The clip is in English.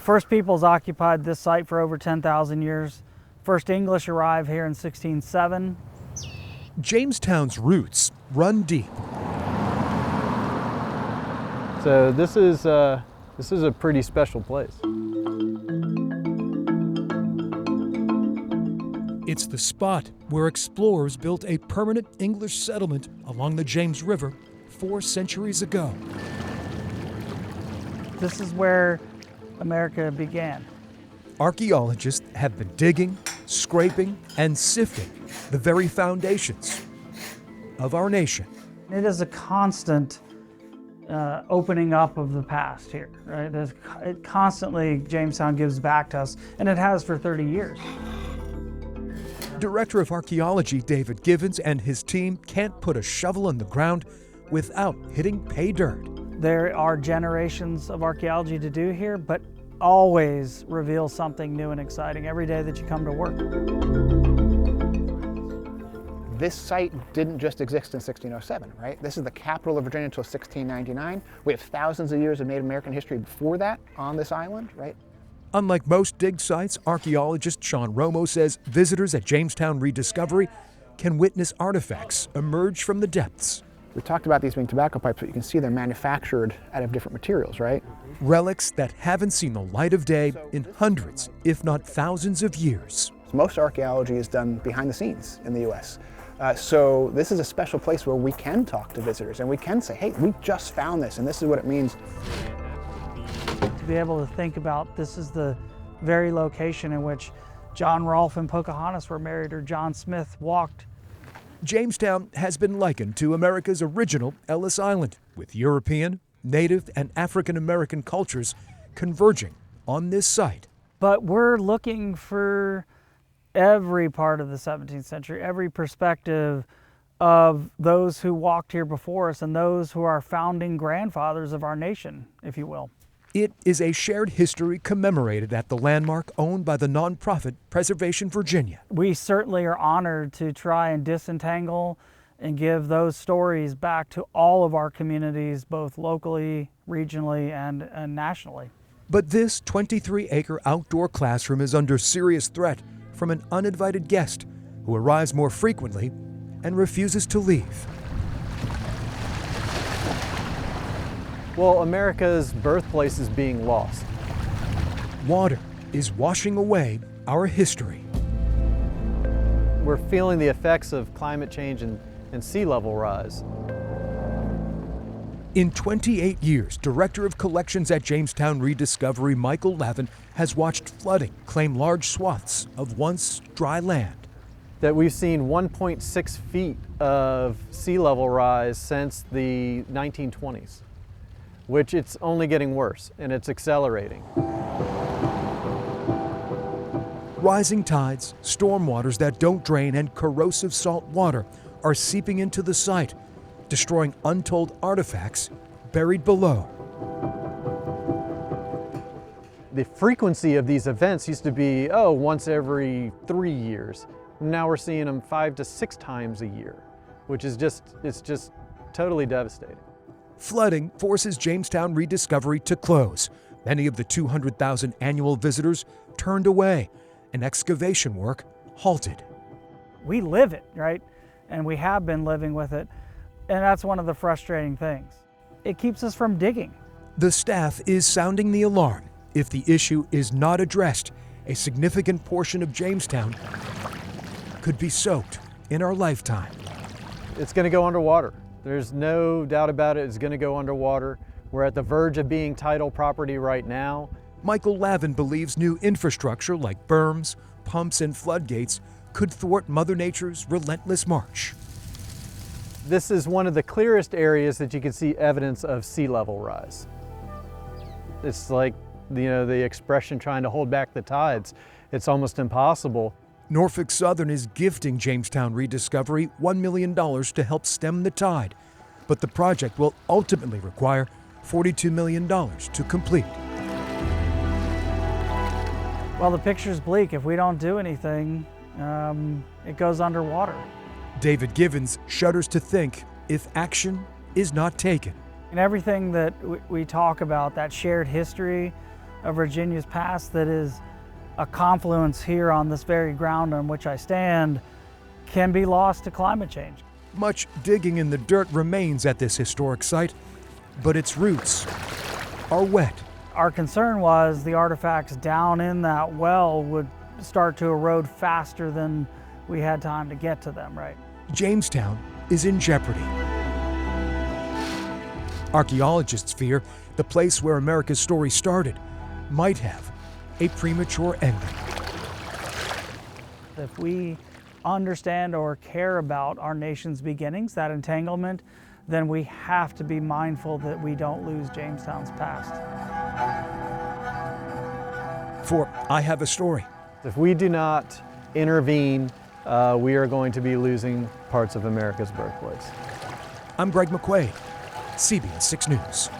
First peoples occupied this site for over 10,000 years. First English arrived here in 1607. Jamestown's roots run deep. So this is a pretty special place. It's the spot where explorers built a permanent English settlement along the James River 4 centuries ago. This is where America began. Archaeologists have been digging, scraping, and sifting the very foundations of our nation. It is a constant opening up of the past here, right? It constantly, Jamestown gives back to us, and it has for 30 years. Director of Archaeology David Givens and his team can't put a shovel in the ground without hitting pay dirt. There are generations of archaeology to do here, but always reveal something new and exciting every day that you come to work. This site didn't just exist in 1607, right? This is the capital of Virginia until 1699. We have thousands of years of Native American history before that on this island, right? Unlike most dig sites, archaeologist Sean Romo says visitors at Jamestown Rediscovery can witness artifacts emerge from the depths. We talked about these being tobacco pipes, but you can see they're manufactured out of different materials, right? Relics that haven't seen the light of day in hundreds, if not thousands of years. Most archaeology is done behind the scenes in the U.S. So this is a special place where we can talk to visitors and we can say, hey, we just found this and this is what it means. To be able to think about this is the very location in which John Rolfe and Pocahontas were married, or John Smith walked. Jamestown has been likened to America's original Ellis Island, with European, Native, and African American cultures converging on this site. But we're looking for every part of the 17th century, every perspective of those who walked here before us and those who are founding grandfathers of our nation, if you will. It is a shared history commemorated at the landmark owned by the nonprofit Preservation Virginia. We certainly are honored to try and disentangle and give those stories back to all of our communities, both locally, regionally, and nationally. But this 23-acre outdoor classroom is under serious threat from an uninvited guest who arrives more frequently and refuses to leave. Well, America's birthplace is being lost. Water is washing away our history. We're feeling the effects of climate change and sea level rise. In 28 years, Director of Collections at Jamestown Rediscovery Michael Lavin has watched flooding claim large swaths of once dry land. That we've seen 1.6 feet of sea level rise since the 1920s, which it's only getting worse and it's accelerating. Rising tides, storm waters that don't drain, and corrosive salt water are seeping into the site, destroying untold artifacts buried below. The frequency of these events used to be, once every 3 years. Now we're seeing them 5 to 6 times a year, which is it's just totally devastating. Flooding forces Jamestown Rediscovery to close. Many of the 200,000 annual visitors turned away, and excavation work halted. We live it, right? And we have been living with it. And that's one of the frustrating things. It keeps us from digging. The staff is sounding the alarm. If the issue is not addressed, a significant portion of Jamestown could be soaked in our lifetime. It's going to go underwater. There's no doubt about it. It's going to go underwater. We're at the verge of being tidal property right now. Michael Lavin believes new infrastructure like berms, pumps, and floodgates could thwart Mother Nature's relentless march. This is one of the clearest areas that you can see evidence of sea level rise. It's like, the expression trying to hold back the tides. It's almost impossible. Norfolk Southern is gifting Jamestown Rediscovery $1 million to help stem the tide, but the project will ultimately require $42 million to complete. Well, the picture's bleak. If we don't do anything, it goes underwater. David Givens shudders to think if action is not taken. And everything that we talk about, that shared history, of Virginia's past that is a confluence here on this very ground on which I stand can be lost to climate change. Much digging in the dirt remains at this historic site, but its roots are wet. Our concern was the artifacts down in that well would start to erode faster than we had time to get to them, right? Jamestown is in jeopardy. Archaeologists fear the place where America's story started might have a premature ending. If we understand or care about our nation's beginnings, that entanglement, then we have to be mindful that we don't lose Jamestown's past. For I Have a Story, If we do not intervene, we are going to be losing parts of America's birthplace. I'm Greg McQuade, CBS 6 News.